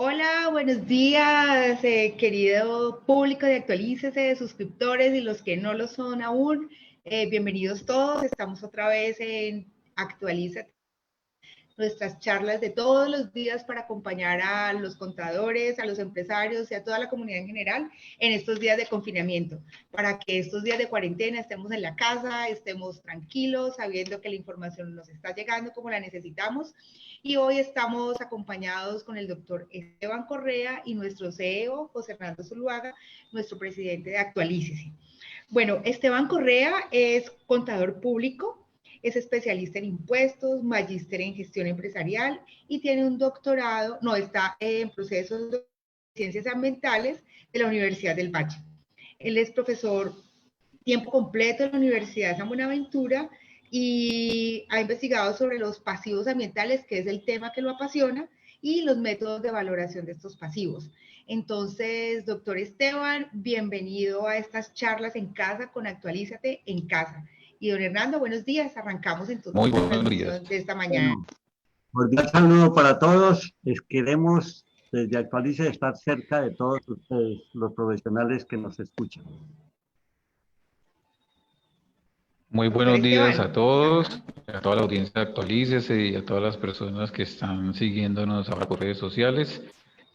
Hola, buenos días, querido público de Actualícese, suscriptores y los que no lo son aún. Bienvenidos todos. Estamos otra vez en Actualízate, nuestras charlas de todos los días para acompañar a los contadores, a los empresarios y a toda la comunidad en general en estos días de confinamiento, para que estos días de cuarentena estemos en la casa, estemos tranquilos, sabiendo que la información nos está llegando como la necesitamos. Y hoy estamos acompañados con el doctor Esteban Correa y nuestro CEO, José Hernando Zuluaga, nuestro presidente de Actualícese. Bueno, Esteban Correa es contador público, es especialista en impuestos, magíster en gestión empresarial y tiene un doctorado, no, está en procesos de ciencias ambientales de la Universidad del Valle. Él es profesor tiempo completo en la Universidad de San Buenaventura y ha investigado sobre los pasivos ambientales, que es el tema que lo apasiona, y los métodos de valoración de estos pasivos. Entonces, doctor Esteban, bienvenido a estas charlas en casa con Actualízate en casa. Y don Hernando, buenos días. Arrancamos entonces Muy la buenos días. transmisión de esta mañana. Bueno, cordial saludo para todos. Queremos desde Actualice estar cerca de todos ustedes, los profesionales que nos escuchan. Muy Doctor buenos días a Esteban. todos, Ajá. a toda la audiencia de Actualícese y a todas las personas que están siguiéndonos ahora por redes sociales.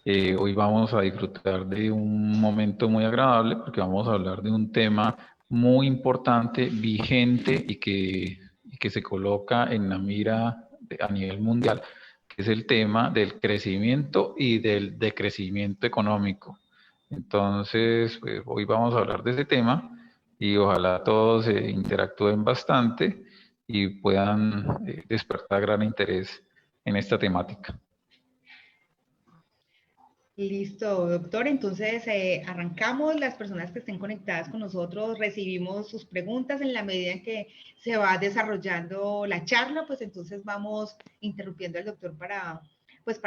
Hoy vamos a disfrutar de un momento muy agradable porque vamos a hablar de un tema muy importante, vigente y que se coloca en la mira a nivel mundial, que es el tema del crecimiento y del decrecimiento económico. Entonces, pues, hoy vamos a hablar de ese tema y ojalá todos interactúen bastante y puedan despertar gran interés en esta temática. Listo, doctor. Entonces, arrancamos. Las personas que estén conectadas con nosotros recibimos sus preguntas en la medida en que se va desarrollando la charla, pues entonces vamos interrumpiendo al doctor para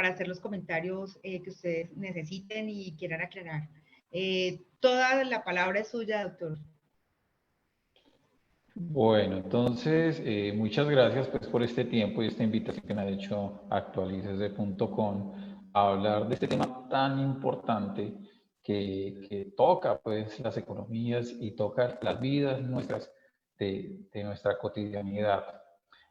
hacer los comentarios que ustedes necesiten y quieran aclarar. Toda la palabra es suya, doctor. Bueno, entonces, muchas gracias pues, por este tiempo y esta invitación que me ha hecho actualicese.com a hablar de este tema tan importante que toca pues, las economías y toca las vidas nuestras de nuestra cotidianidad.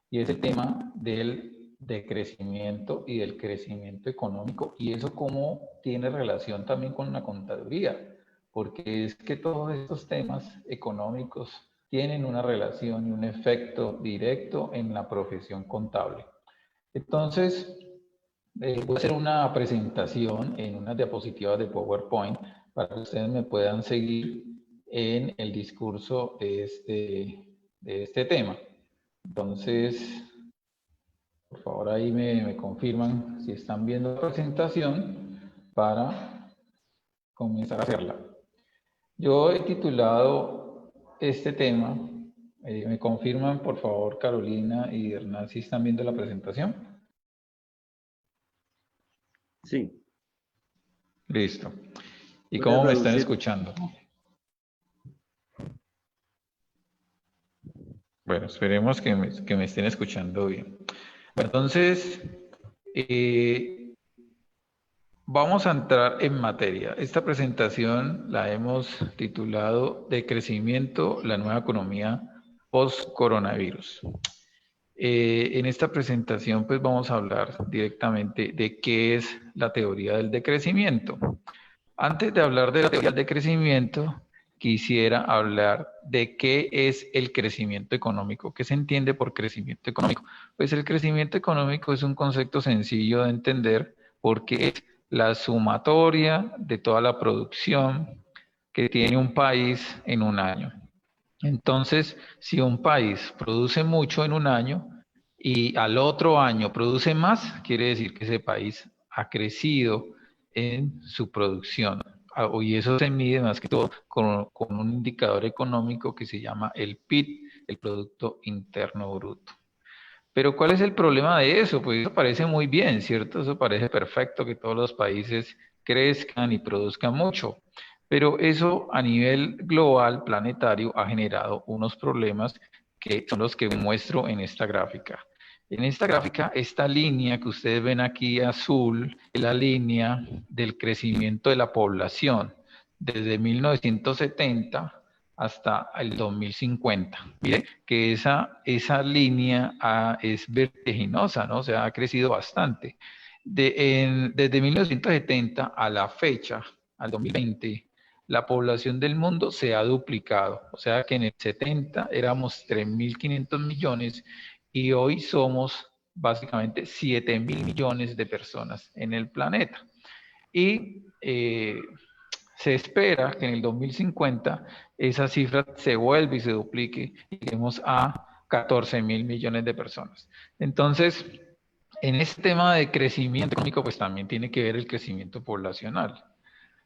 Y es el tema del decrecimiento y del crecimiento económico y eso cómo tiene relación también con la contaduría, porque es que todos estos temas económicos tienen una relación y un efecto directo en la profesión contable. Entonces, voy a hacer una presentación en unas diapositivas de PowerPoint para que ustedes me puedan seguir en el discurso de este tema. Entonces, por favor, ahí me confirman si están viendo la presentación para comenzar a hacerla. Yo he titulado este tema, me confirman por favor Carolina y Hernán si están viendo la presentación. Sí, Listo. ¿Y voy a cómo me están reducir. escuchando? Bueno, esperemos que me estén escuchando bien. Bueno, entonces, eh, vamos a entrar en materia. Esta presentación la hemos titulado De crecimiento, la nueva economía post-coronavirus. En esta presentación pues vamos a hablar directamente de qué es la teoría del decrecimiento. Antes de hablar de la teoría del decrecimiento, quisiera hablar de qué es el crecimiento económico. ¿Qué se entiende por crecimiento económico? Pues el crecimiento económico es un concepto sencillo de entender porque es la sumatoria de toda la producción que tiene un país en un año. Entonces, si un país produce mucho en un año y al otro año produce más, quiere decir que ese país ha crecido en su producción. Y eso se mide más que todo con un indicador económico que se llama el PIB, el Producto Interno Bruto. Pero ¿cuál es el problema de eso? Pues eso parece muy bien, ¿cierto? Eso parece perfecto que todos los países crezcan y produzcan mucho. Pero eso a nivel global, planetario, ha generado unos problemas que son los que muestro en esta gráfica. En esta gráfica, esta línea que ustedes ven aquí azul es la línea del crecimiento de la población desde 1970 hasta el 2050. Miren que esa línea es vertiginosa, ¿no? O sea, ha crecido bastante. Desde 1970 a la fecha, al 2020, la población del mundo se ha duplicado. O sea que en el 70 éramos 3.500 millones y hoy somos básicamente 7.000 millones de personas en el planeta. Y se espera que en el 2050 esa cifra se vuelva y se duplique y lleguemos a 14.000 millones de personas. Entonces, en este tema de crecimiento económico, pues también tiene que ver el crecimiento poblacional.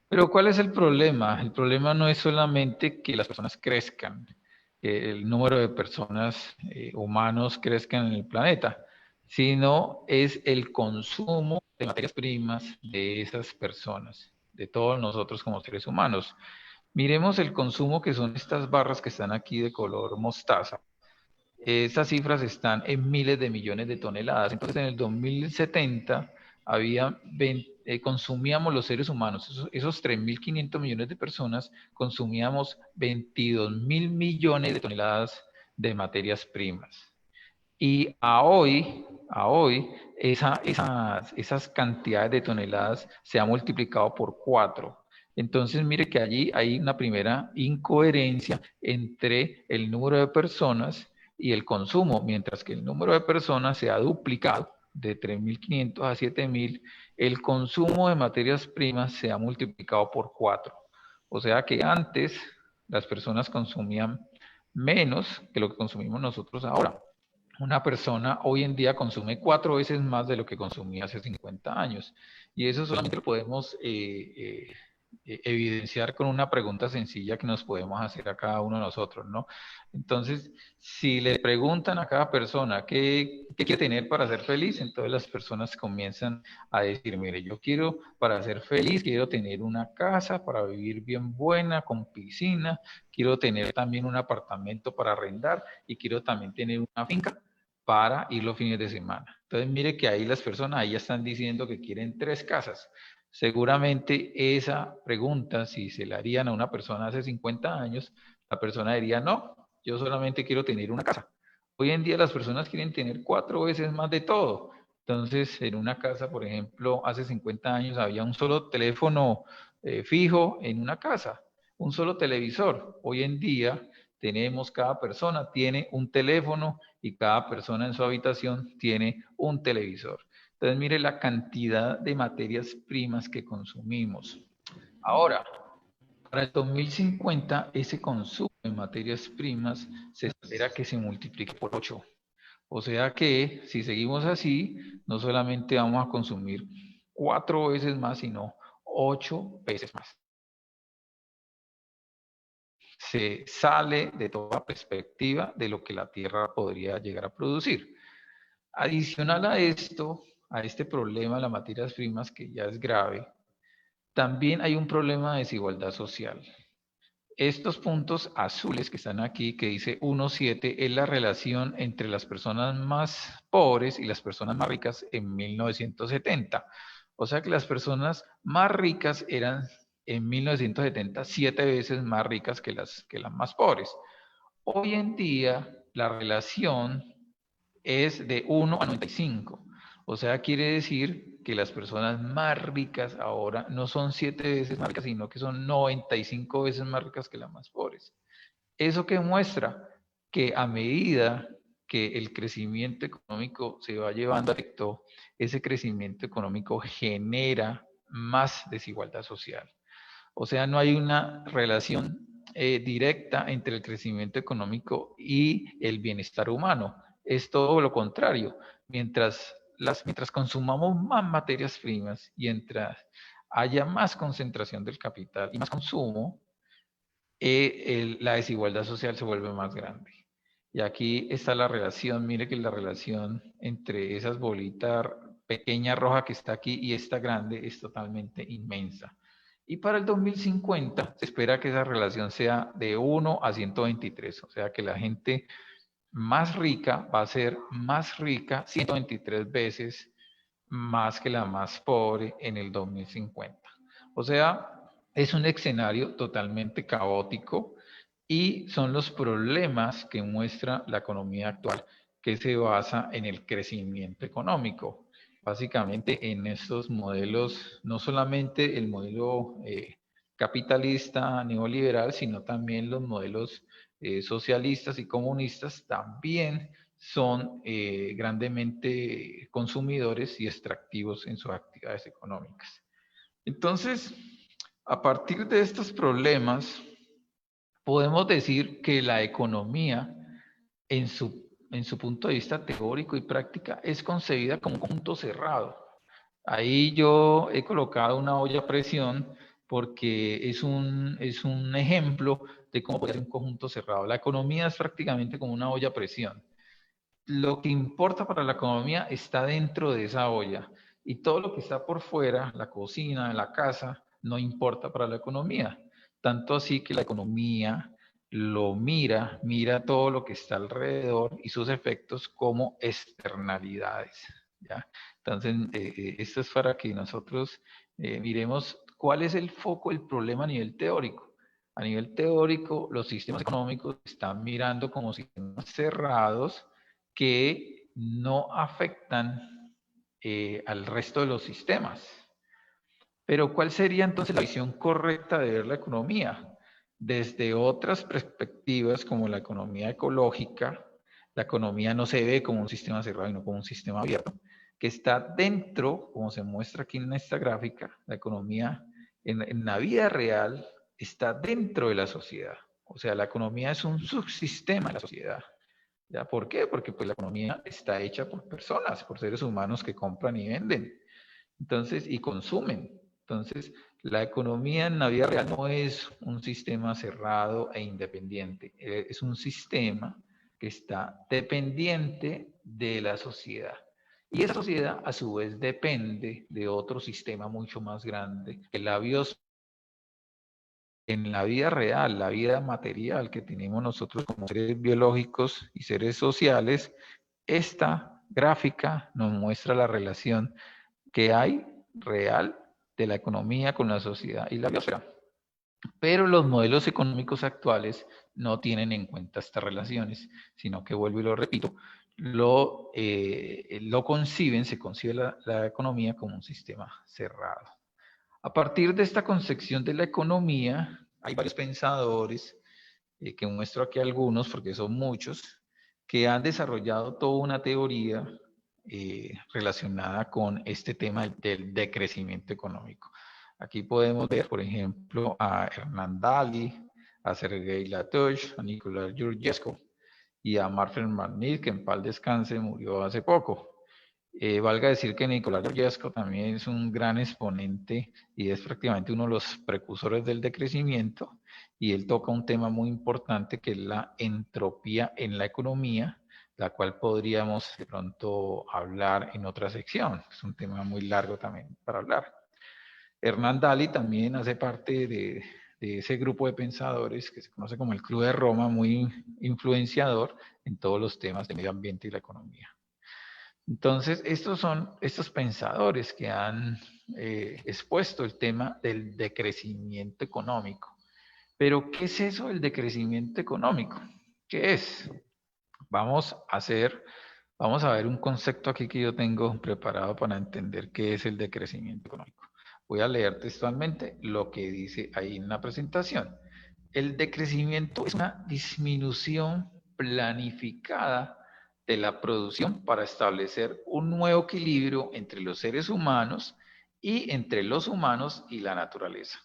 Pero ¿cuál es el problema? El problema no es solamente que las personas crezcan, que el número de personas, humanos crezcan en el planeta, sino es el consumo de materias primas de esas personas, de todos nosotros como seres humanos. Miremos el consumo que son estas barras que están aquí de color mostaza. Esas cifras están en miles de millones de toneladas. Entonces, en el 2070 consumíamos los seres humanos, esos 3.500 millones de personas, consumíamos 22.000 millones de toneladas de materias primas. Y a hoy esas cantidades de toneladas se han multiplicado por 4. Entonces, mire que allí hay una primera incoherencia entre el número de personas y el consumo, mientras que el número de personas se ha duplicado de 3.500 a 7.000, el consumo de materias primas se ha multiplicado por 4. O sea que antes las personas consumían menos que lo que consumimos nosotros ahora. Una persona hoy en día consume 4 veces más de lo que consumía hace 50 años. Y eso solamente lo podemos evidenciar con una pregunta sencilla que nos podemos hacer a cada uno de nosotros, ¿no? Entonces, si le preguntan a cada persona qué quiere tener para ser feliz, entonces las personas comienzan a decir, mire, yo quiero, para ser feliz, quiero tener una casa para vivir bien buena, con piscina, quiero tener también un apartamento para arrendar y quiero también tener una finca para ir los fines de semana. Entonces, mire que ahí las personas ahí ya están diciendo que quieren 3 casas. Seguramente esa pregunta, si se la harían a una persona hace 50 años, la persona diría, no, yo solamente quiero tener una casa. Hoy en día las personas quieren tener 4 veces más de todo. Entonces, en una casa, por ejemplo, hace 50 años había un solo teléfono fijo en una casa, un solo televisor. Hoy en día cada persona tiene un teléfono y cada persona en su habitación tiene un televisor. Entonces, mire la cantidad de materias primas que consumimos. Ahora, para el 2050, ese consumo de materias primas se espera que se multiplique por 8. O sea que si seguimos así, no solamente vamos a consumir 4 veces más, sino 8 veces más. Se sale de toda perspectiva de lo que la Tierra podría llegar a producir. Adicional a esto, a este problema de las materias primas, que ya es grave, también hay un problema de desigualdad social. Estos puntos azules que están aquí, que dice 1,7, es la relación entre las personas más pobres y las personas más ricas en 1970. O sea que las personas más ricas eran en 1970 7 veces más ricas que las más pobres. Hoy en día la relación es de 1 a 95. O sea, quiere decir que las personas más ricas ahora no son 7 veces más ricas, sino que son 95 veces más ricas que las más pobres. ¿Eso qué muestra? Que a medida que el crecimiento económico se va llevando a efecto, ese crecimiento económico genera más desigualdad social. O sea, no hay una relación directa entre el crecimiento económico y el bienestar humano. Es todo lo contrario. Mientras consumamos más materias primas y mientras haya más concentración del capital y más consumo, la desigualdad social se vuelve más grande. Y aquí está la relación, mire que la relación entre esas bolitas pequeña roja que está aquí y esta grande es totalmente inmensa. Y para el 2050 se espera que esa relación sea de 1 a 123, o sea que la gente más rica va a ser más rica 123 veces más que la más pobre en el 2050. O sea, es un escenario totalmente caótico y son los problemas que muestra la economía actual, que se basa en el crecimiento económico. Básicamente en estos modelos, no solamente el modelo capitalista neoliberal, sino también los modelos socialistas y comunistas también son grandemente consumidores y extractivos en sus actividades económicas. Entonces, a partir de estos problemas, podemos decir que la economía, en su punto de vista teórico y práctica, es concebida como un conjunto cerrado. Ahí yo he colocado una olla a presión porque es un ejemplo de cómo puede ser un conjunto cerrado. La economía es prácticamente como una olla a presión. Lo que importa para la economía está dentro de esa olla y todo lo que está por fuera, la cocina, la casa, no importa para la economía. Tanto así que la economía lo mira todo lo que está alrededor y sus efectos como externalidades. ¿Ya? Entonces, esto es para que nosotros miremos cuál es el foco, el problema a nivel teórico. A nivel teórico, los sistemas económicos están mirando como sistemas cerrados que no afectan al resto de los sistemas. Pero ¿cuál sería entonces la visión correcta de ver la economía? Desde otras perspectivas como la economía ecológica, la economía no se ve como un sistema cerrado, sino como un sistema abierto, que está dentro, como se muestra aquí en esta gráfica, la economía en la vida real está dentro de la sociedad. O sea, la economía es un subsistema de la sociedad. ¿Ya? ¿Por qué? Porque pues, la economía está hecha por personas, por seres humanos que compran y venden. Entonces, y consumen. Entonces, la economía en la vida real no es un sistema cerrado e independiente. Es un sistema que está dependiente de la sociedad. Y esa sociedad, a su vez, depende de otro sistema mucho más grande, que la biosfera. En la vida real, la vida material que tenemos nosotros como seres biológicos y seres sociales, esta gráfica nos muestra la relación que hay real de la economía con la sociedad y la biosfera. Pero los modelos económicos actuales no tienen en cuenta estas relaciones, sino que, vuelvo y lo repito, se concibe la economía como un sistema cerrado. A partir de esta concepción de la economía, hay varios pensadores, que muestro aquí algunos porque son muchos, que han desarrollado toda una teoría relacionada con este tema del decrecimiento económico. Aquí podemos ver, por ejemplo, a Hernán Daly, a Sergei Latouche, a Nicolás Georgescu y a Marcel Marnix, que en paz descanse, murió hace poco. Valga decir que Nicolás Georgescu también es un gran exponente y es prácticamente uno de los precursores del decrecimiento, y él toca un tema muy importante que es la entropía en la economía, la cual podríamos de pronto hablar en otra sección. Es un tema muy largo también para hablar. Hernán Daly también hace parte de ese grupo de pensadores que se conoce como el Club de Roma, muy influenciador en todos los temas de medio ambiente y la economía. Entonces, estos son estos pensadores que han expuesto el tema del decrecimiento económico. Pero, ¿qué es eso del decrecimiento económico? ¿Qué es? Vamos a ver un concepto aquí que yo tengo preparado para entender qué es el decrecimiento económico. Voy a leer textualmente lo que dice ahí en la presentación. El decrecimiento es una disminución planificada de la producción para establecer un nuevo equilibrio entre los seres humanos y entre los humanos y la naturaleza.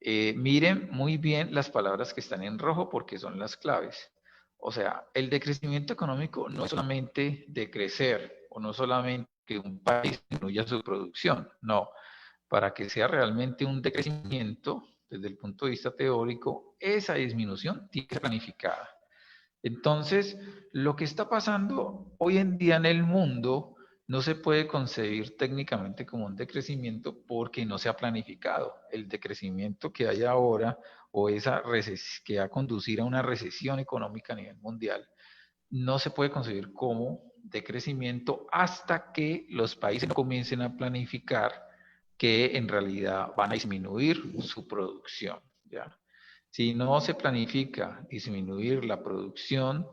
Miren muy bien las palabras que están en rojo porque son las claves. O sea, el decrecimiento económico no es solamente decrecer o no solamente que un país disminuya su producción, no. Para que sea realmente un decrecimiento, desde el punto de vista teórico, esa disminución tiene que ser planificada. Entonces, lo que está pasando hoy en día en el mundo no se puede concebir técnicamente como un decrecimiento porque no se ha planificado. El decrecimiento que hay ahora o esa que va a conducir a una recesión económica a nivel mundial no se puede concebir como de crecimiento hasta que los países no comiencen a planificar que en realidad van a disminuir su producción, ¿ya? Si no se planifica disminuir la producción,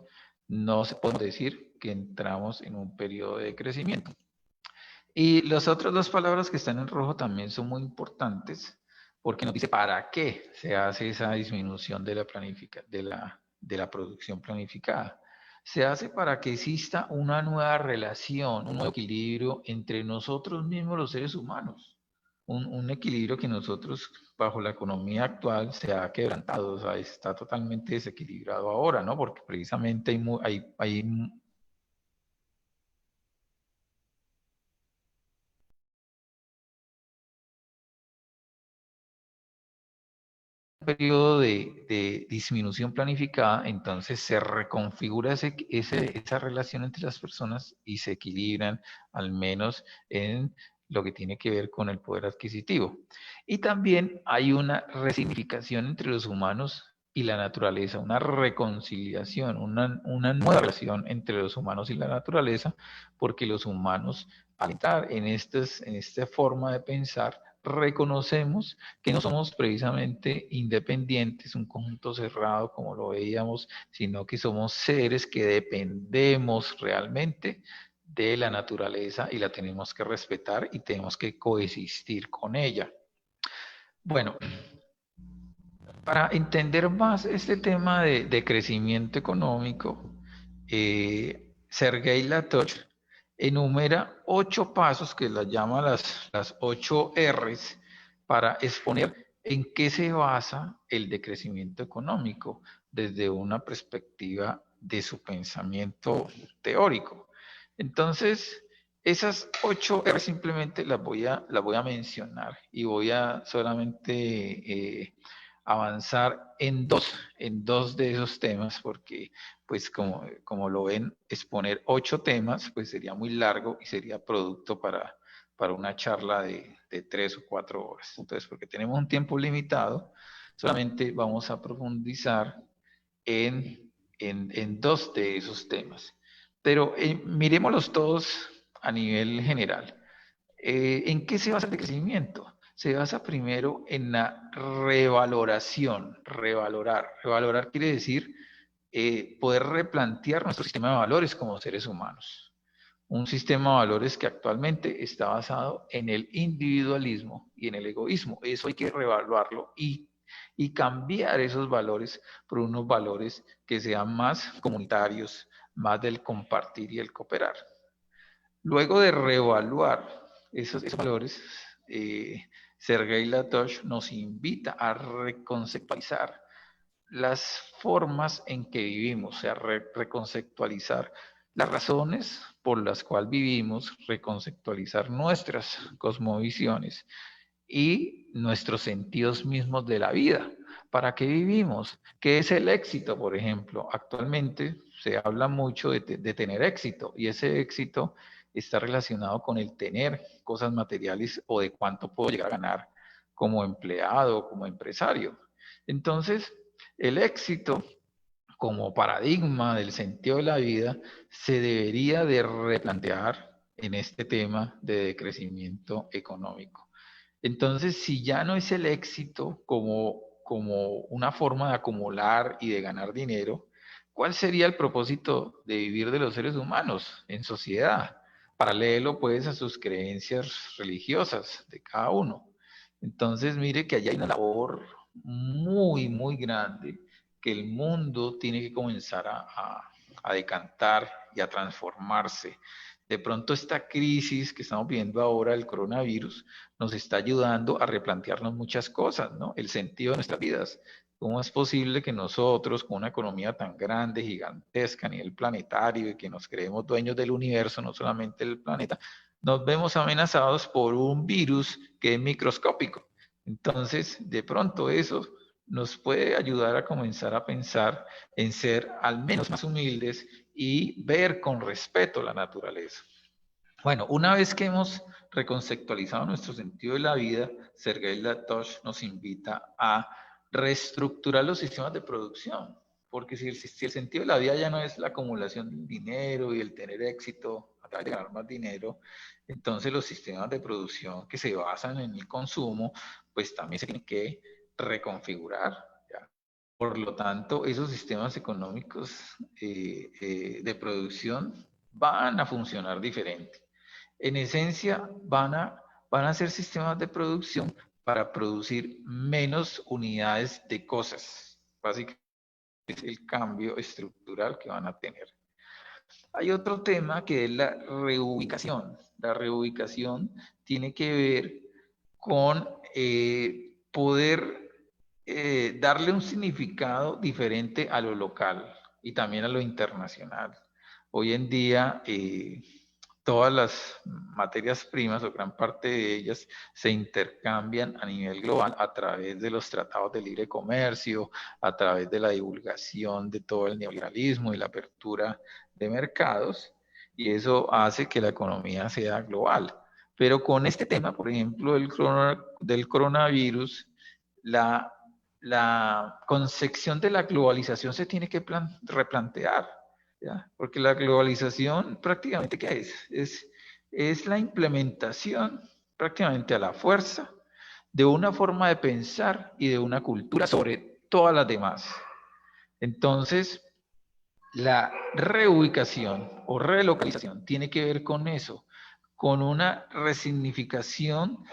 no se puede decir que entramos en un periodo de crecimiento. Y las otras dos palabras que están en rojo también son muy importantes porque nos dice para qué se hace esa disminución de la producción planificada. Se hace para que exista una nueva relación, un nuevo equilibrio entre nosotros mismos los seres humanos. Un equilibrio que nosotros, bajo la economía actual, se ha quebrantado, o sea, está totalmente desequilibrado ahora, ¿no? Porque precisamente hay periodo de disminución planificada, entonces se reconfigura esa relación entre las personas y se equilibran, al menos en lo que tiene que ver con el poder adquisitivo. Y también hay una resignificación entre los humanos y la naturaleza, una reconciliación, una nueva relación entre los humanos y la naturaleza, porque los humanos, al entrar en esta forma de pensar, reconocemos que no somos precisamente independientes, un conjunto cerrado como lo veíamos, sino que somos seres que dependemos realmente de la naturaleza y la tenemos que respetar y tenemos que coexistir con ella. Bueno, para entender más este tema de crecimiento económico, Sergei Latoch enumera 8 pasos que las llama las 8 R's para exponer en qué se basa el decrecimiento económico desde una perspectiva de su pensamiento teórico. Entonces, esas 8 R's simplemente las voy a mencionar y voy a solamente avanzar en dos de esos temas, porque pues como lo ven, exponer 8 temas pues sería muy largo y sería producto para una charla de 3 o 4 horas. Entonces, porque tenemos un tiempo limitado, solamente vamos a profundizar en 2 de esos temas. Pero miremoslos todos a nivel general. ¿En qué se basa el crecimiento? Se basa primero en la revaloración, revalorar. Revalorar quiere decir poder replantear nuestro sistema de valores como seres humanos. Un sistema de valores que actualmente está basado en el individualismo y en el egoísmo. Eso hay que revaluarlo y cambiar esos valores por unos valores que sean más comunitarios, más del compartir y el cooperar. Luego de reevaluar esos valores, Sergei Latoch nos invita a reconceptualizar las formas en que vivimos, o sea, reconceptualizar las razones por las cuales vivimos, reconceptualizar nuestras cosmovisiones y nuestros sentidos mismos de la vida. ¿Para qué vivimos? ¿Qué es el éxito, por ejemplo? Actualmente se habla mucho de tener éxito y ese éxito está relacionado con el tener cosas materiales o de cuánto puedo llegar a ganar como empleado o como empresario. Entonces, el éxito como paradigma del sentido de la vida se debería de replantear en este tema de crecimiento económico. Entonces, si ya no es el éxito como una forma de acumular y de ganar dinero, ¿cuál sería el propósito de vivir de los seres humanos en sociedad? Paralelo, pues, a sus creencias religiosas de cada uno. Entonces, mire que allá hay una labor muy, muy grande que el mundo tiene que comenzar a decantar y a transformarse. De pronto esta crisis que estamos viendo ahora, el coronavirus, nos está ayudando a replantearnos muchas cosas, ¿no? El sentido de nuestras vidas. ¿Cómo es posible que nosotros, con una economía tan grande, gigantesca a nivel planetario y que nos creemos dueños del universo, no solamente del planeta, nos vemos amenazados por un virus que es microscópico? Entonces, de pronto eso nos puede ayudar a comenzar a pensar en ser al menos más humildes y ver con respeto la naturaleza. Bueno, una vez que hemos reconceptualizado nuestro sentido de la vida, Sergei Latoch nos invita a reestructurar los sistemas de producción. Porque si el sentido de la vida ya no es la acumulación del dinero y el tener éxito a través de ganar más dinero, entonces los sistemas de producción que se basan en el consumo, pues también se tienen que reconfigurar, ¿ya? Por lo tanto, esos sistemas económicos de producción van a funcionar diferente. En esencia, van a ser sistemas de producción para producir menos unidades de cosas. Básicamente es el cambio estructural que van a tener. Hay otro tema que es la reubicación. La reubicación tiene que ver con poder darle un significado diferente a lo local y también a lo internacional. Hoy en día, todas las materias primas o gran parte de ellas se intercambian a nivel global a través de los tratados de libre comercio, a través de la divulgación de todo el neoliberalismo y la apertura de mercados, y eso hace que la economía sea global. Pero con este tema, por ejemplo, del coronavirus, la concepción de la globalización se tiene que replantear, ¿ya? Porque la globalización prácticamente, ¿qué es? Es la implementación prácticamente a la fuerza de una forma de pensar y de una cultura sobre todas las demás. Entonces, la reubicación o relocalización tiene que ver con eso, con una resignificación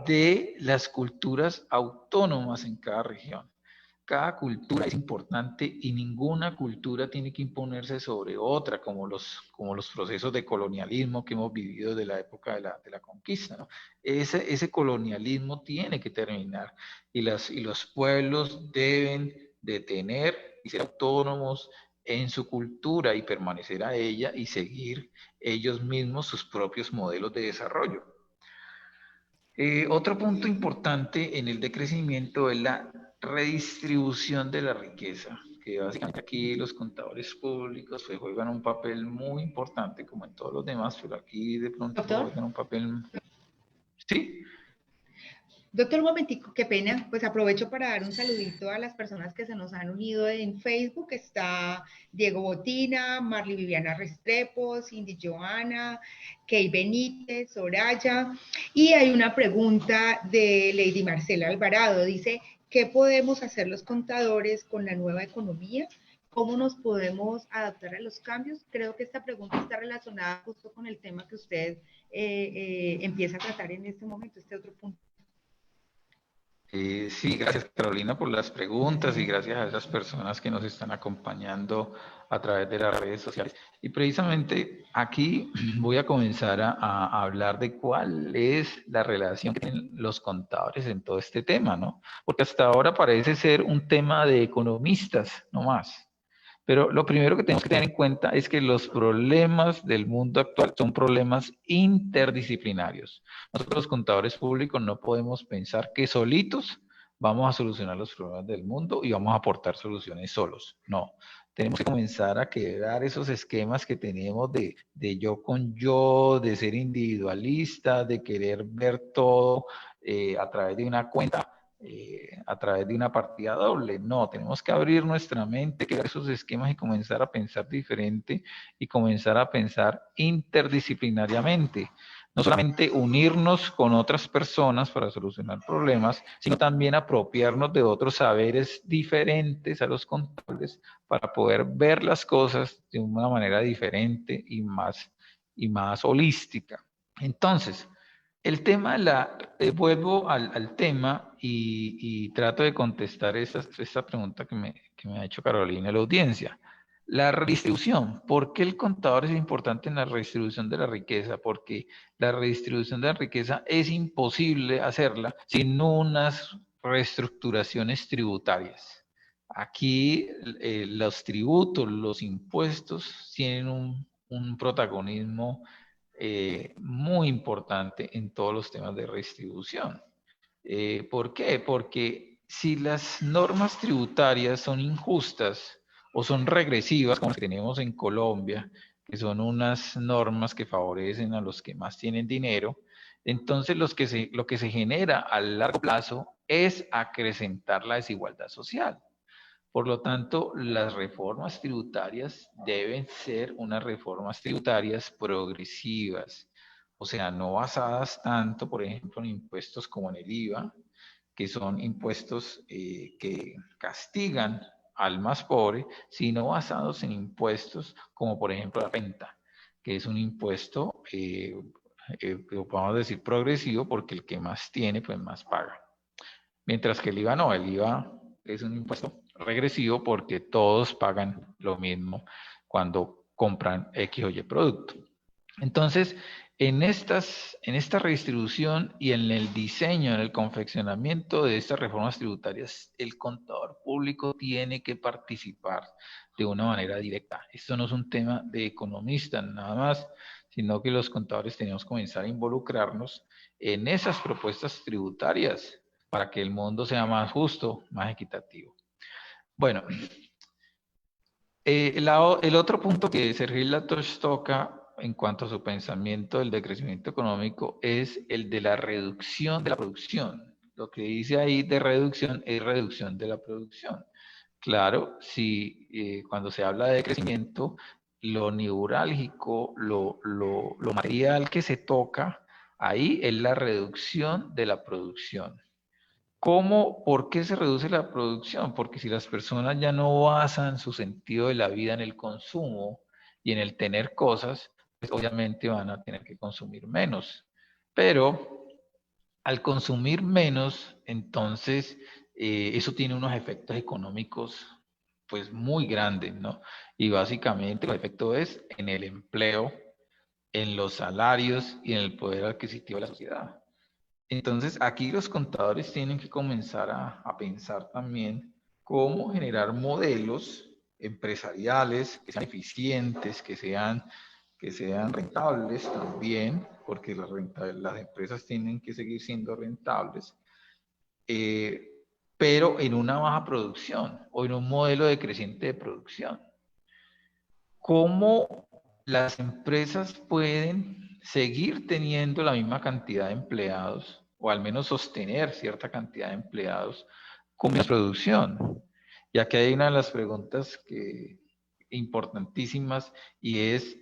de las culturas autónomas en cada región. Cada cultura es importante y ninguna cultura tiene que imponerse sobre otra, como los procesos de colonialismo que hemos vivido de la época de la conquista, ¿no? Ese colonialismo tiene que terminar y los pueblos deben de tener y ser autónomos en su cultura y permanecer a ella y seguir ellos mismos sus propios modelos de desarrollo. Otro punto importante en el decrecimiento es la redistribución de la riqueza, que básicamente aquí los contadores públicos pues, juegan un papel muy importante, como en todos los demás, pero aquí de pronto Doctor. juegan un papel... ¿Sí? Doctor, un momentico, qué pena. Pues aprovecho para dar un saludito a las personas que se nos han unido en Facebook. Está Diego Botina, Marly Viviana Restrepo, Cindy Joana, Key Benítez, Soraya. Y hay una pregunta de Lady Marcela Alvarado. Dice, ¿qué podemos hacer los contadores con la nueva economía? ¿Cómo nos podemos adaptar a los cambios? Creo que esta pregunta está relacionada justo con el tema que usted empieza a tratar en este momento, este otro punto. Sí, gracias Carolina por las preguntas y gracias a esas personas que nos están acompañando a través de las redes sociales. Y precisamente aquí voy a comenzar a hablar de cuál es la relación que tienen los contadores en todo este tema, ¿no? Porque hasta ahora parece ser un tema de economistas, no más. Pero lo primero que tenemos que tener en cuenta es que los problemas del mundo actual son problemas interdisciplinarios. Nosotros los contadores públicos no podemos pensar que solitos vamos a solucionar los problemas del mundo y vamos a aportar soluciones solos. No, tenemos que comenzar a quebrar esos esquemas que tenemos de yo con yo, de ser individualista, de querer ver todo a través de una cuenta. A través de una partida doble. No, tenemos que abrir nuestra mente, crear esos esquemas y comenzar a pensar diferente y comenzar a pensar interdisciplinariamente. No solamente unirnos con otras personas para solucionar problemas, sino también apropiarnos de otros saberes diferentes a los contables para poder ver las cosas de una manera diferente y más holística. Entonces, el tema, vuelvo al tema y trato de contestar esta pregunta que me ha hecho Carolina, la audiencia. La redistribución. ¿Por qué el contador es importante en la redistribución de la riqueza? Porque la redistribución de la riqueza es imposible hacerla sin unas reestructuraciones tributarias. Aquí los tributos, los impuestos tienen un protagonismo muy importante en todos los temas de redistribución. ¿Por qué? Porque si las normas tributarias son injustas o son regresivas, como las que tenemos en Colombia, que son unas normas que favorecen a los que más tienen dinero, entonces lo que se genera a largo plazo es acrecentar la desigualdad social. Por lo tanto, las reformas tributarias deben ser unas reformas tributarias progresivas, o sea, no basadas tanto, por ejemplo, en impuestos como en el IVA, que son impuestos que castigan al más pobre, sino basados en impuestos como, por ejemplo, la renta, que es un impuesto, vamos a decir, progresivo, porque el que más tiene, pues más paga. Mientras que el IVA no, el IVA es un impuesto regresivo porque todos pagan lo mismo cuando compran X o Y producto. Entonces, en esta redistribución y en el diseño, en el confeccionamiento de estas reformas tributarias, el contador público tiene que participar de una manera directa. Esto no es un tema de economistas nada más, sino que los contadores tenemos que comenzar a involucrarnos en esas propuestas tributarias para que el mundo sea más justo, más equitativo. Bueno, el otro punto que Sergei Latosh toca en cuanto a su pensamiento del decrecimiento económico es el de la reducción de la producción. Lo que dice ahí de reducción es reducción de la producción. Claro, si cuando se habla de crecimiento, lo neurálgico, lo material que se toca ahí es la reducción de la producción. ¿Cómo, por qué se reduce la producción? Porque si las personas ya no basan su sentido de la vida en el consumo y en el tener cosas, pues obviamente van a tener que consumir menos. Pero al consumir menos, entonces eso tiene unos efectos económicos pues muy grandes, ¿no? Y básicamente el efecto es en el empleo, en los salarios y en el poder adquisitivo de la sociedad. Entonces, aquí los contadores tienen que comenzar a pensar también cómo generar modelos empresariales que sean eficientes, que sean rentables también, porque las empresas tienen que seguir siendo rentables, eh, pero en una baja producción o en un modelo decreciente de producción. ¿Cómo las empresas pueden seguir teniendo la misma cantidad de empleados o al menos sostener cierta cantidad de empleados con menos producción? Ya que hay una de las preguntas importantísimas y es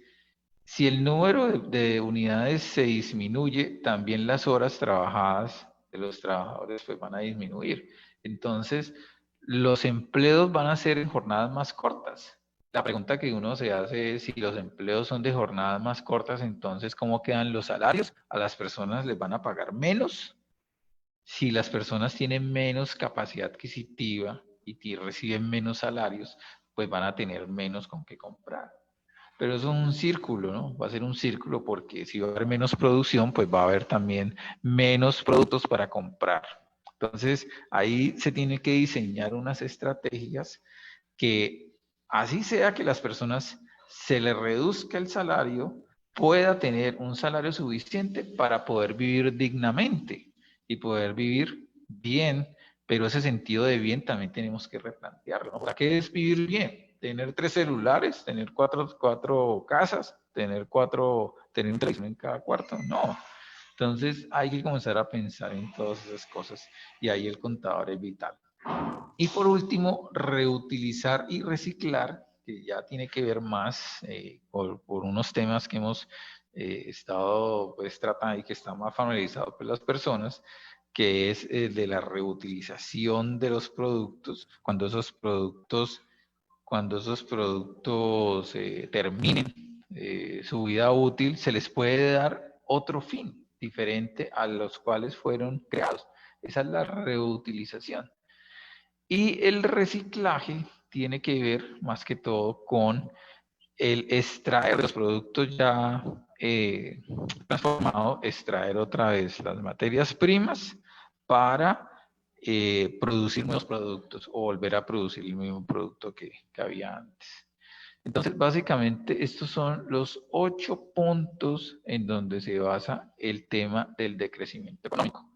si el número de unidades se disminuye, también las horas trabajadas de los trabajadores pues van a disminuir. Entonces, los empleos van a ser en jornadas más cortas. La pregunta que uno se hace es si los empleos son de jornadas más cortas, entonces ¿cómo quedan los salarios? ¿A las personas les van a pagar menos? Si las personas tienen menos capacidad adquisitiva y reciben menos salarios, pues van a tener menos con qué comprar. Pero es un círculo, ¿no? Va a ser un círculo porque si va a haber menos producción, pues va a haber también menos productos para comprar. Entonces, ahí se tiene que diseñar unas estrategias que, así sea que las personas se les reduzca el salario, pueda tener un salario suficiente para poder vivir dignamente y poder vivir bien, pero ese sentido de bien también tenemos que replantearlo, ¿no? ¿Para qué es vivir bien? Tener 3 celulares, tener cuatro casas, tener un televisión en cada cuarto, no. Entonces hay que comenzar a pensar en todas esas cosas y ahí el contador es vital. Y por último, reutilizar y reciclar, que ya tiene que ver más por unos temas que hemos estado pues, tratando y que están más familiarizados por las personas, que es de la reutilización de los productos, cuando esos productos terminen su vida útil, se les puede dar otro fin diferente a los cuales fueron creados. Esa es la reutilización. Y el reciclaje tiene que ver más que todo con el extraer los productos ya transformados, extraer otra vez las materias primas para producir nuevos productos o volver a producir el mismo producto que había antes. Entonces, básicamente, estos son los 8 puntos en donde se basa el tema del decrecimiento económico.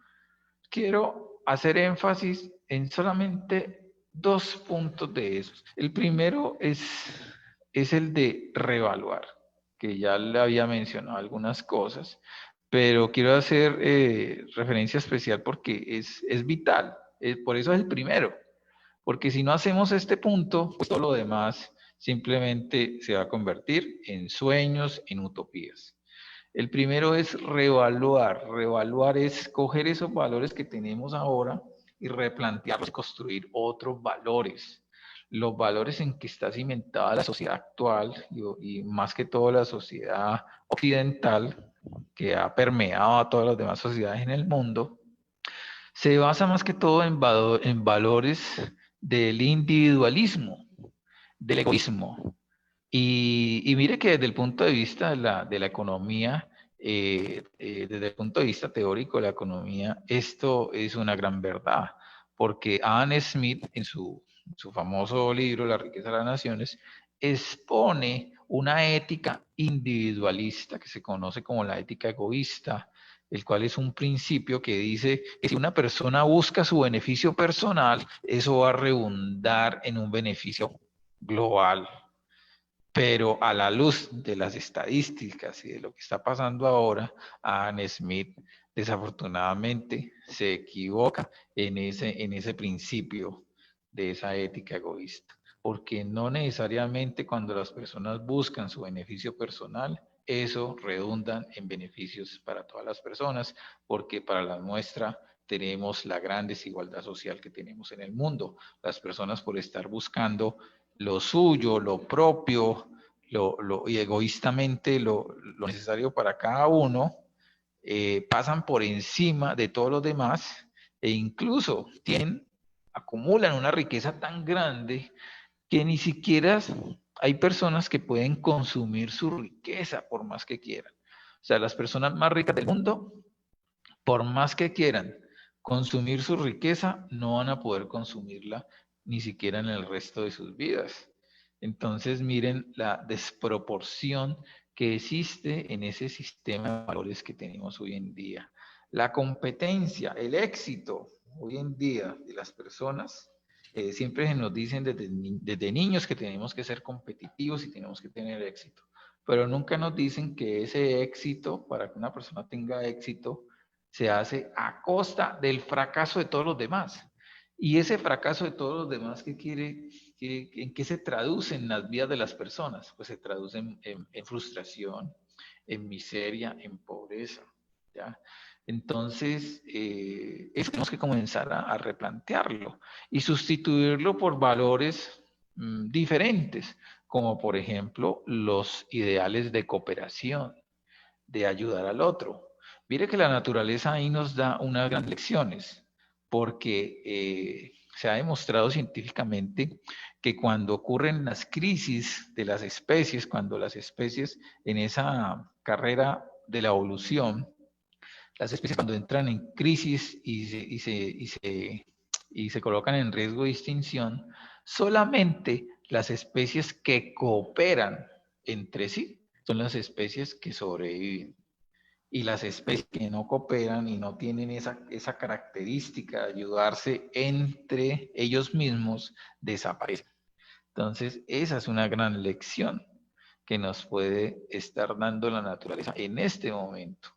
Quiero hacer énfasis en solamente 2 puntos de esos. El primero es el de reevaluar, que ya le había mencionado algunas cosas, pero quiero hacer referencia especial porque es vital. Por eso es el primero. Porque si no hacemos este punto, pues todo lo demás simplemente se va a convertir en sueños, en utopías. El primero es reevaluar. Reevaluar es coger esos valores que tenemos ahora y replantearlos y construir otros valores. Los valores en que está cimentada la sociedad actual y más que todo la sociedad occidental, que ha permeado a todas las demás sociedades en el mundo, se basa más que todo en valores del individualismo, del egoísmo. Y mire que desde el punto de vista de la economía, desde el punto de vista teórico de la economía, esto es una gran verdad, porque Adam Smith en su famoso libro La riqueza de las naciones expone una ética individualista que se conoce como la ética egoísta, el cual es un principio que dice que si una persona busca su beneficio personal, eso va a redundar en un beneficio global. Pero a la luz de las estadísticas y de lo que está pasando ahora, Adam Smith desafortunadamente se equivoca en ese principio de esa ética egoísta, porque no necesariamente cuando las personas buscan su beneficio personal, eso redunda en beneficios para todas las personas, porque para la muestra tenemos la gran desigualdad social que tenemos en el mundo. Las personas por estar buscando lo suyo, lo propio, y egoístamente lo necesario para cada uno, pasan por encima de todos los demás e incluso acumulan una riqueza tan grande que ni siquiera hay personas que pueden consumir su riqueza por más que quieran. O sea, las personas más ricas del mundo, por más que quieran consumir su riqueza, no van a poder consumirla ni siquiera en el resto de sus vidas. Entonces, miren la desproporción que existe en ese sistema de valores que tenemos hoy en día. La competencia, el éxito hoy en día de las personas, siempre se nos dicen desde niños que tenemos que ser competitivos y tenemos que tener éxito, pero nunca nos dicen que ese éxito, para que una persona tenga éxito, se hace a costa del fracaso de todos los demás. Y ese fracaso de todos los demás, ¿en qué se traduce en las vidas de las personas? Pues se traduce en frustración, en miseria, en pobreza. ¿Ya? Entonces, eso tenemos que comenzar a replantearlo y sustituirlo por valores diferentes, como por ejemplo los ideales de cooperación, de ayudar al otro. Mire que la naturaleza ahí nos da unas grandes lecciones, porque se ha demostrado científicamente que cuando ocurren las crisis de las especies, cuando las especies en esa carrera de la evolución, las especies cuando entran en crisis y se colocan en riesgo de extinción, solamente las especies que cooperan entre sí son las especies que sobreviven. Y las especies que no cooperan y no tienen esa característica de ayudarse entre ellos mismos desaparecen. Entonces, esa es una gran lección que nos puede estar dando la naturaleza en este momento.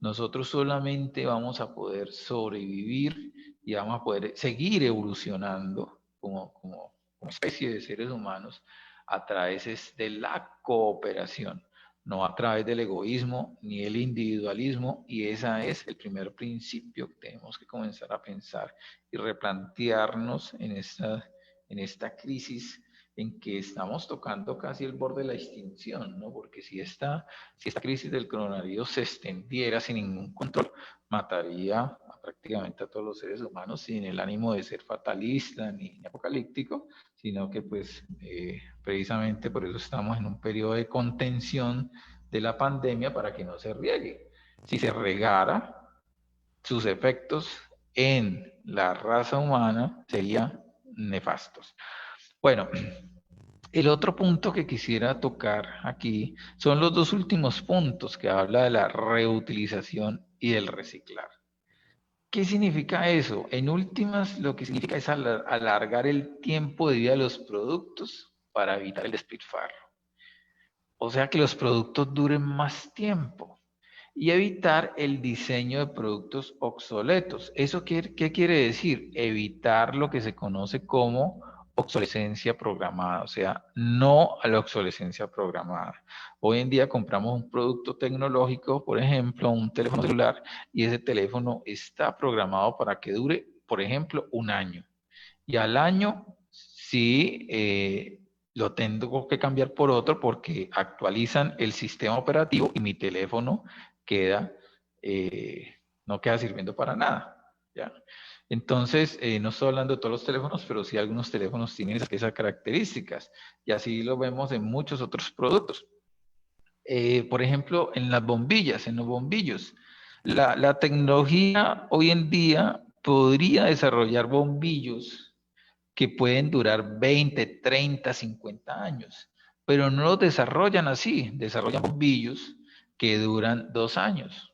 Nosotros solamente vamos a poder sobrevivir y vamos a poder seguir evolucionando como especie de seres humanos a través de la cooperación, no a través del egoísmo ni el individualismo, y ese es el primer principio que tenemos que comenzar a pensar y replantearnos en esta crisis en que estamos tocando casi el borde de la extinción, ¿no? Porque si esta crisis del coronavirus se extendiera sin ningún control, mataría prácticamente a todos los seres humanos sin el ánimo de ser fatalista ni apocalíptico, sino que pues precisamente por eso estamos en un periodo de contención de la pandemia para que no se riegue. Si se regara, sus efectos en la raza humana serían nefastos. Bueno, el otro punto que quisiera tocar aquí son los dos últimos puntos que habla de la reutilización y del reciclar. ¿Qué significa eso? En últimas, lo que significa es alargar el tiempo de vida de los productos para evitar el despilfarro. O sea, que los productos duren más tiempo. y evitar el diseño de productos obsoletos. ¿Eso qué quiere decir? Evitar lo que se conoce como obsolescencia programada, o sea, no a la obsolescencia programada. Hoy en día compramos un producto tecnológico, por ejemplo, un teléfono celular, y ese teléfono está programado para que dure, por ejemplo, un año. Y al año, sí, lo tengo que cambiar por otro porque actualizan el sistema operativo y mi teléfono queda, no queda sirviendo para nada, ¿ya? Entonces, no estoy hablando de todos los teléfonos, pero sí algunos teléfonos tienen esas características. Y así lo vemos en muchos otros productos. Por ejemplo, en las bombillas, en los bombillos. La tecnología hoy en día podría desarrollar bombillos que pueden durar 20, 30, 50 años, pero no los desarrollan así, desarrollan bombillos que duran 2 años,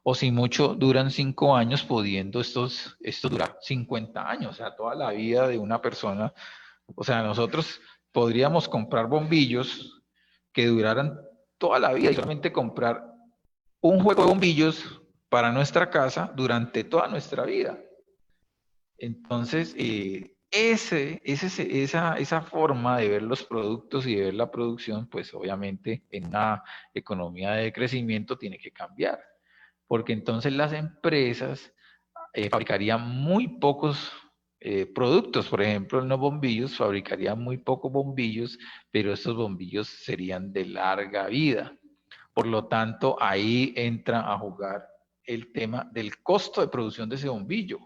o si mucho duran 5 años, pudiendo estos durar 50 años, o sea, toda la vida de una persona. O sea, nosotros podríamos comprar bombillos que duraran toda la vida y solamente comprar un juego de bombillos para nuestra casa durante toda nuestra vida. Entonces, esa forma de ver los productos y de ver la producción, pues obviamente en una economía de crecimiento tiene que cambiar, porque entonces las empresas fabricarían muy pocos productos. Por ejemplo, en los bombillos fabricarían muy pocos bombillos, pero estos bombillos serían de larga vida. Por lo tanto, ahí entra a jugar el tema del costo de producción de ese bombillo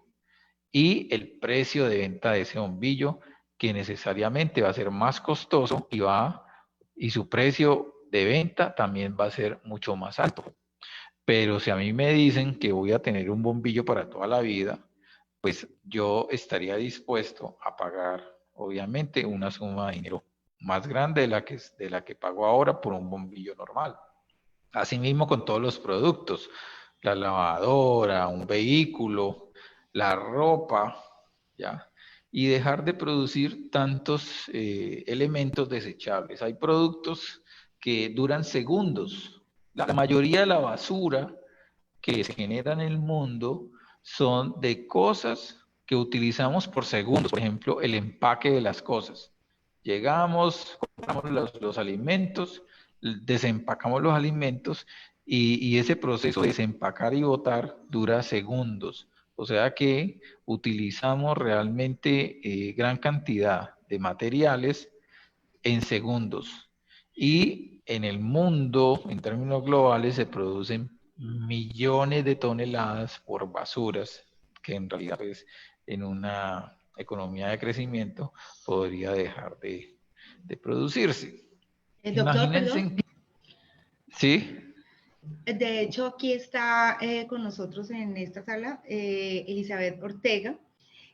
y el precio de venta de ese bombillo, que necesariamente va a ser más costoso y su precio de venta también va a ser mucho más alto. Pero si a mí me dicen que voy a tener un bombillo para toda la vida, pues yo estaría dispuesto a pagar, obviamente, una suma de dinero más grande de la que pago ahora por un bombillo normal. Asimismo con todos los productos, la lavadora, un vehículo, la ropa, ¿ya? Y dejar de producir tantos elementos desechables. Hay productos que duran segundos. La mayoría de la basura que se genera en el mundo son de cosas que utilizamos por segundos. Por ejemplo, el empaque de las cosas. Llegamos, compramos los alimentos, desempacamos los alimentos y ese proceso de desempacar y botar dura segundos. O sea que utilizamos realmente gran cantidad de materiales en segundos. Y en el mundo, en términos globales, se producen millones de toneladas por basuras, que en realidad, pues, en una economía de crecimiento podría dejar de producirse. Doctor, perdón. Imagínense, ¿sí? De hecho, aquí está con nosotros en esta sala Elizabeth Ortega,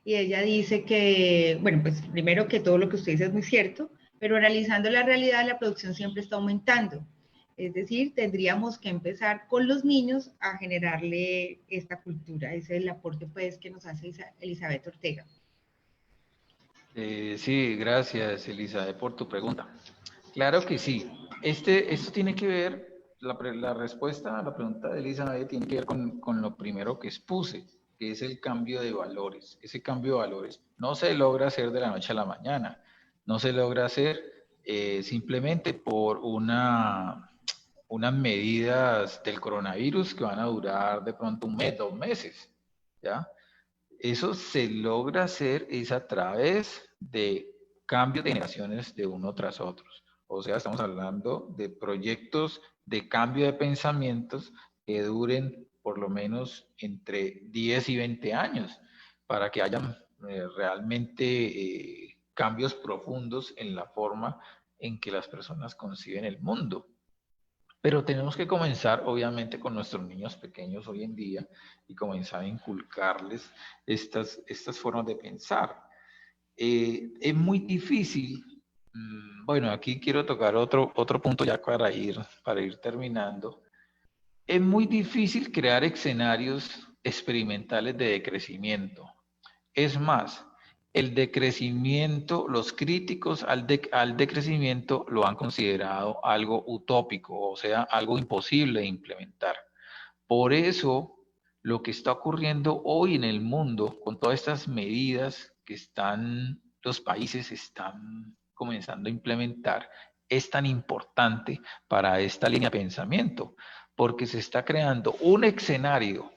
y ella dice que, bueno, pues primero que todo lo que usted dice es muy cierto, pero analizando la realidad, la producción siempre está aumentando. Es decir, tendríamos que empezar con los niños a generarle esta cultura. Ese es el aporte, pues, que nos hace Elizabeth Ortega. Sí, gracias, Elizabeth, por tu pregunta. Claro que sí. Esto tiene que ver, la respuesta a la pregunta de Elizabeth tiene que ver con lo primero que expuse, que es el cambio de valores. Ese cambio de valores no se logra hacer de la noche a la mañana, no se logra hacer simplemente por unas medidas del coronavirus que van a durar de pronto un mes, 2 meses, ¿ya? Eso se logra hacer es a través de cambios de generaciones de uno tras otros. O sea, estamos hablando de proyectos de cambio de pensamientos que duren por lo menos entre 10 y 20 años para que haya realmente cambios profundos en la forma en que las personas conciben el mundo. Pero tenemos que comenzar, obviamente, con nuestros niños pequeños hoy en día y comenzar a inculcarles estas formas de pensar. Es muy difícil. Bueno, aquí quiero tocar otro punto ya para ir terminando. Es muy difícil crear escenarios experimentales de decrecimiento. Es más, el decrecimiento, los críticos al decrecimiento lo han considerado algo utópico, o sea, algo imposible de implementar. Por eso, lo que está ocurriendo hoy en el mundo, con todas estas medidas que los países están comenzando a implementar, es tan importante para esta línea de pensamiento, porque se está creando un escenario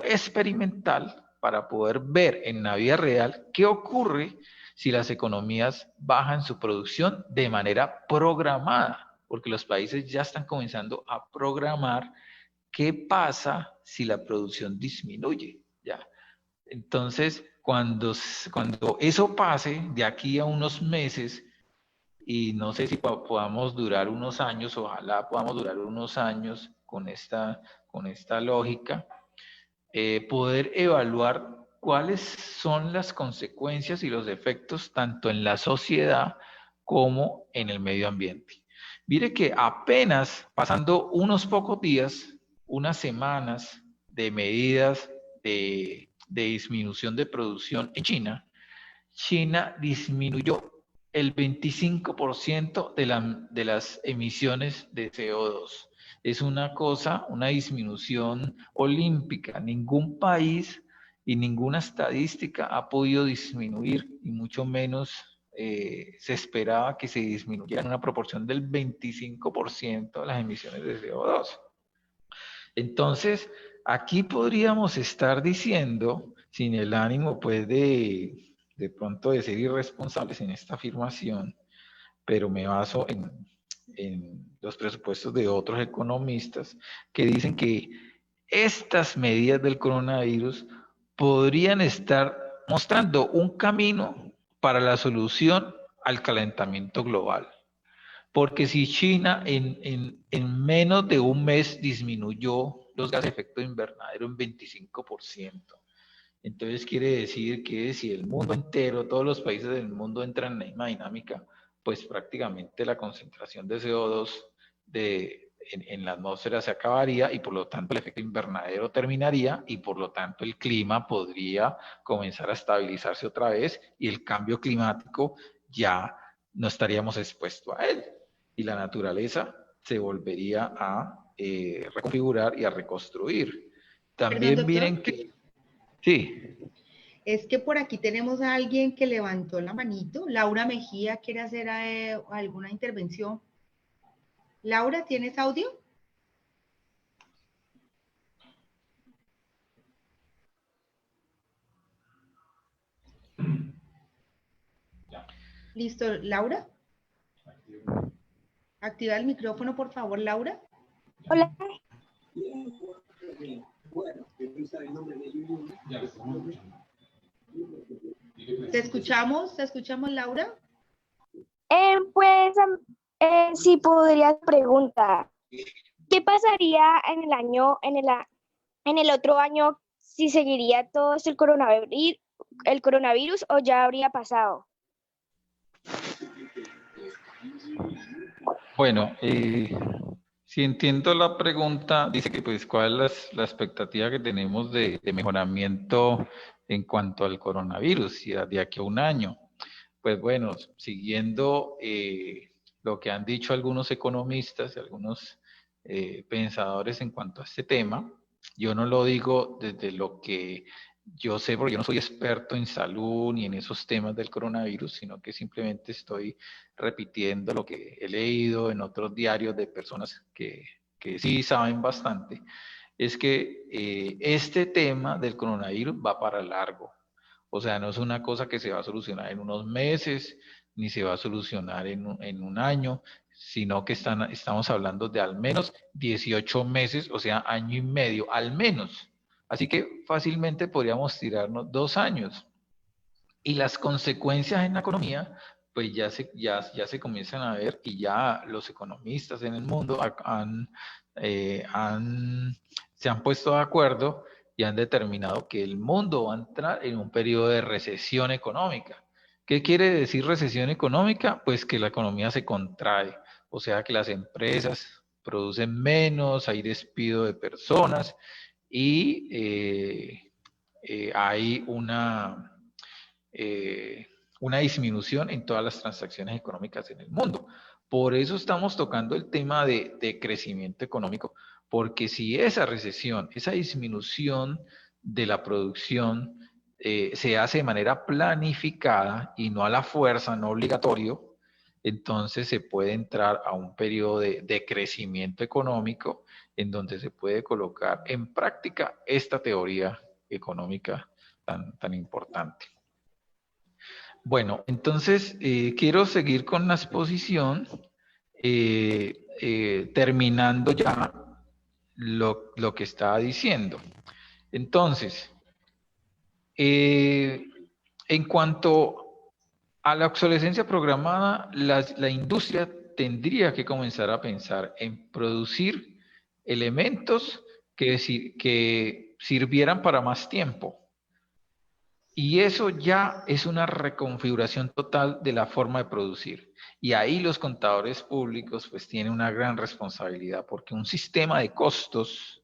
experimental para poder ver en la vida real qué ocurre si las economías bajan su producción de manera programada, porque los países ya están comenzando a programar qué pasa si la producción disminuye, ¿ya? Entonces, cuando eso pase, de aquí a unos meses, y no sé si podamos durar unos años, ojalá podamos durar unos años con esta lógica, poder evaluar cuáles son las consecuencias y los efectos tanto en la sociedad como en el medio ambiente. Mire que apenas pasando unos pocos días, unas semanas de medidas de disminución de producción en China, China disminuyó el 25% de las emisiones de CO2. Es una cosa, una disminución olímpica. Ningún país y ninguna estadística ha podido disminuir, y mucho menos se esperaba que se disminuyera en una proporción del 25% de las emisiones de CO2. Entonces, aquí podríamos estar diciendo, sin el ánimo pues de pronto de ser irresponsables en esta afirmación, pero me baso en los presupuestos de otros economistas que dicen que estas medidas del coronavirus podrían estar mostrando un camino para la solución al calentamiento global. Porque si China en menos de un mes disminuyó los gases de efecto invernadero en 25%, entonces quiere decir que si el mundo entero, todos los países del mundo entran en la misma dinámica, pues prácticamente la concentración de CO2 en la atmósfera se acabaría, y por lo tanto el efecto invernadero terminaría, y por lo tanto el clima podría comenzar a estabilizarse otra vez, y el cambio climático ya no estaríamos expuestos a él, y la naturaleza se volvería a reconfigurar y a reconstruir. Perdón, También doctor. miren que sí. Es que por aquí tenemos a alguien que levantó la manito. Laura Mejía quiere hacer alguna intervención. Laura, ¿tienes audio? Listo, Laura. Activa el micrófono, por favor, Laura. Hola. Te escuchamos, Laura. Pues sí podría preguntar, ¿qué pasaría en el otro año si seguiría todo esto el coronavirus o ya habría pasado? Bueno, si entiendo la pregunta, dice que pues cuál es la expectativa que tenemos de mejoramiento en cuanto al coronavirus y de aquí a un año. Pues bueno, siguiendo lo que han dicho algunos economistas y algunos pensadores en cuanto a este tema, yo no lo digo desde lo que yo sé, porque yo no soy experto en salud ni en esos temas del coronavirus, sino que simplemente estoy repitiendo lo que he leído en otros diarios de personas que sí saben bastante. Es que este tema del coronavirus va para largo. O sea, no es una cosa que se va a solucionar en unos meses, ni se va a solucionar en un año, sino que estamos hablando de al menos 18 meses, o sea, año y medio, al menos. Así que fácilmente podríamos tirarnos 2 años. Y las consecuencias en la economía, pues ya se comienzan a ver, y ya los economistas en el mundo se han puesto de acuerdo y han determinado que el mundo va a entrar en un periodo de recesión económica. ¿Qué quiere decir recesión económica? Pues que la economía se contrae, o sea que las empresas producen menos, hay despido de personas, y hay una disminución en todas las transacciones económicas en el mundo. Por eso estamos tocando el tema de crecimiento económico, porque si esa recesión, esa disminución de la producción se hace de manera planificada y no a la fuerza, no obligatorio, entonces se puede entrar a un periodo de crecimiento económico en donde se puede colocar en práctica esta teoría económica tan importante. Bueno, entonces quiero seguir con la exposición, terminando ya lo que estaba diciendo. Entonces, en cuanto a la obsolescencia programada, la industria tendría que comenzar a pensar en producir elementos que sirvieran para más tiempo. Y eso ya es una reconfiguración total de la forma de producir. Y ahí los contadores públicos pues tienen una gran responsabilidad, porque un sistema de costos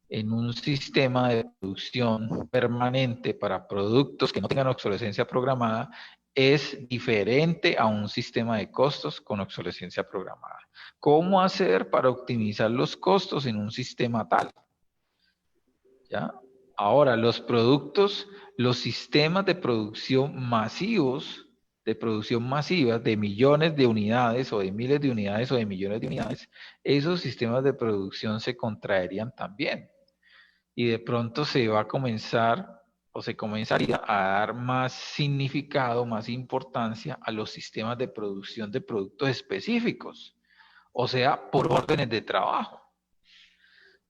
en un sistema de producción permanente para productos que no tengan obsolescencia programada es diferente a un sistema de costos con obsolescencia programada. ¿Cómo hacer para optimizar los costos en un sistema tal? ¿Ya? Ahora, los sistemas de producción masivos, de producción masiva de millones de unidades o de miles de unidades o de millones de unidades, esos sistemas de producción se contraerían también. Y de pronto se va a comenzar o se comenzaría a dar más significado, más importancia a los sistemas de producción de productos específicos, o sea, por órdenes de trabajo.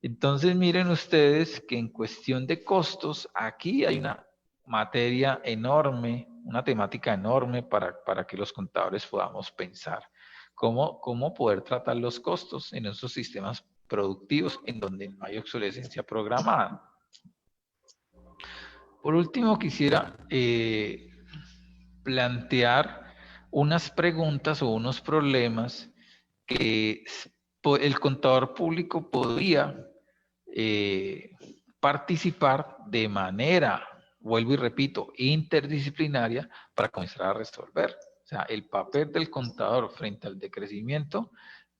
Entonces miren ustedes que en cuestión de costos, aquí hay una materia enorme, una temática enorme para que los contadores podamos pensar. ¿Cómo poder tratar los costos en esos sistemas productivos en donde no hay obsolescencia programada? Por último, quisiera plantear unas preguntas o unos problemas que el contador público podría participar de manera, vuelvo y repito, interdisciplinaria para comenzar a resolver. O sea, el papel del contador frente al decrecimiento,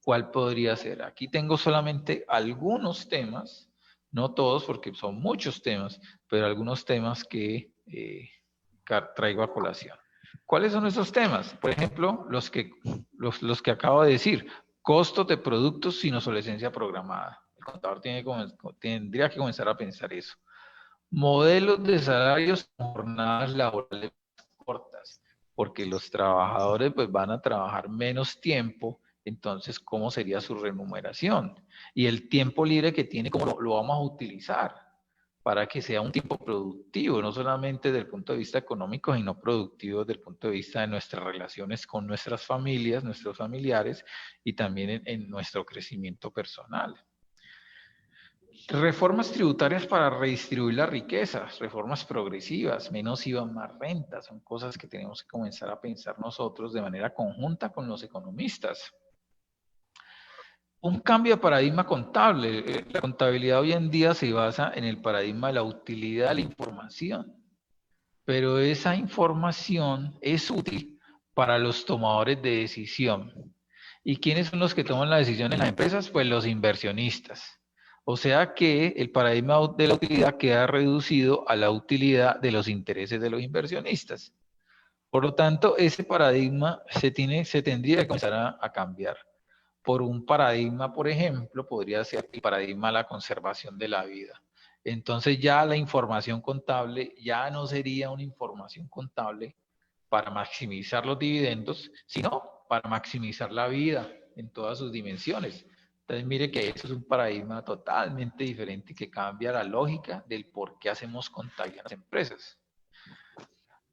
¿cuál podría ser? Aquí tengo solamente algunos temas, no todos porque son muchos temas, pero algunos temas que traigo a colación. ¿Cuáles son esos temas? Por ejemplo, los que acabo de decir, costos de productos sin obsolescencia programada. El contador tendría que comenzar a pensar eso. Modelos de salarios con jornadas laborales cortas, porque los trabajadores pues van a trabajar menos tiempo, entonces ¿cómo sería su remuneración? Y el tiempo libre que tiene, ¿cómo lo vamos a utilizar? Para que sea un tiempo productivo, no solamente desde el punto de vista económico, sino productivo desde el punto de vista de nuestras relaciones con nuestras familias, nuestros familiares y también en nuestro crecimiento personal. Reformas tributarias para redistribuir la riqueza, reformas progresivas, menos IVA, más renta, son cosas que tenemos que comenzar a pensar nosotros de manera conjunta con los economistas. Un cambio de paradigma contable. La contabilidad hoy en día se basa en el paradigma de la utilidad de la información, pero esa información es útil para los tomadores de decisión. ¿Y quiénes son los que toman la decisión en las empresas? Pues los inversionistas. O sea que el paradigma de la utilidad queda reducido a la utilidad de los intereses de los inversionistas. Por lo tanto, ese paradigma se tendría que comenzar a cambiar por un paradigma, por ejemplo, podría ser el paradigma de la conservación de la vida. Entonces ya la información contable ya no sería una información contable para maximizar los dividendos, sino para maximizar la vida en todas sus dimensiones. Entonces mire que eso es un paradigma totalmente diferente que cambia la lógica del por qué hacemos contabilidad en las empresas.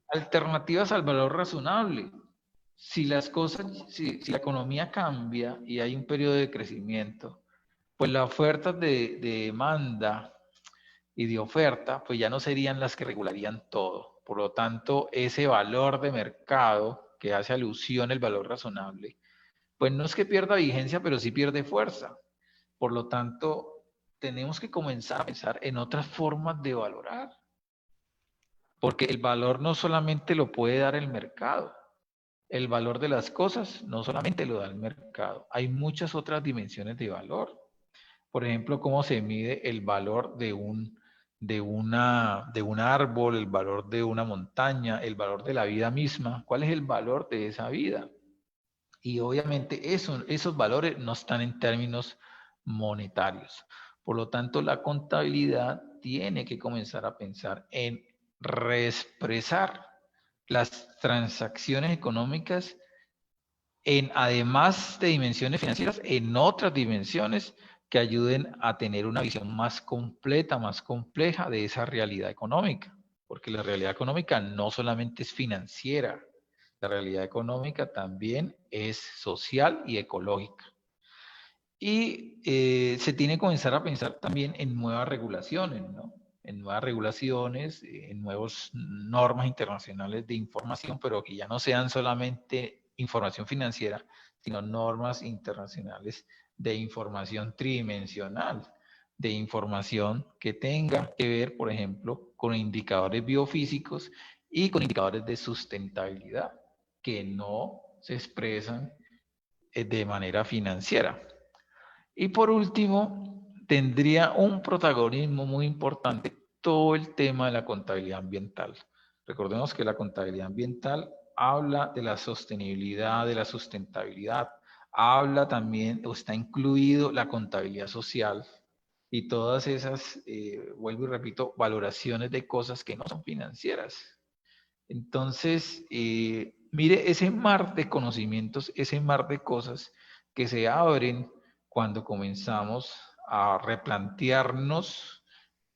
Alternativas al valor razonable. Si la economía cambia y hay un periodo de crecimiento, pues las ofertas de demanda y de oferta, pues ya no serían las que regularían todo. Por lo tanto, ese valor de mercado que hace alusión al valor razonable, pues no es que pierda vigencia, pero sí pierde fuerza. Por lo tanto, tenemos que comenzar a pensar en otras formas de valorar. Porque el valor no solamente lo puede dar el mercado. El valor de las cosas no solamente lo da el mercado. Hay muchas otras dimensiones de valor. Por ejemplo, cómo se mide el valor de un árbol, el valor de una montaña, el valor de la vida misma. ¿Cuál es el valor de esa vida? Y obviamente esos valores no están en términos monetarios. Por lo tanto, la contabilidad tiene que comenzar a pensar en reexpresar las transacciones económicas además de dimensiones financieras, en otras dimensiones que ayuden a tener una visión más completa, más compleja de esa realidad económica. Porque la realidad económica no solamente es financiera, la realidad económica también es social y ecológica. Y se tiene que comenzar a pensar también en nuevas regulaciones, ¿no? En nuevas regulaciones, en nuevas normas internacionales de información, pero que ya no sean solamente información financiera, sino normas internacionales de información tridimensional, de información que tenga que ver, por ejemplo, con indicadores biofísicos y con indicadores de sustentabilidad, que no se expresan de manera financiera. Y por último, tendría un protagonismo muy importante todo el tema de la contabilidad ambiental. Recordemos que la contabilidad ambiental habla de la sostenibilidad, de la sustentabilidad, habla también, o está incluido la contabilidad social y todas esas, vuelvo y repito, valoraciones de cosas que no son financieras. Entonces, mire ese mar de conocimientos, ese mar de cosas que se abren cuando comenzamos a replantearnos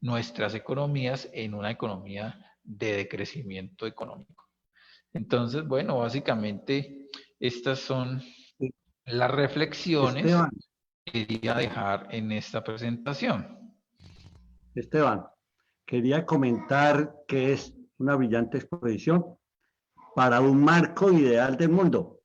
nuestras economías en una economía de decrecimiento económico. Entonces, bueno, básicamente estas son las reflexiones Esteban, que quería dejar en esta presentación. Esteban, quería comentar que es una brillante exposición para un marco ideal del mundo.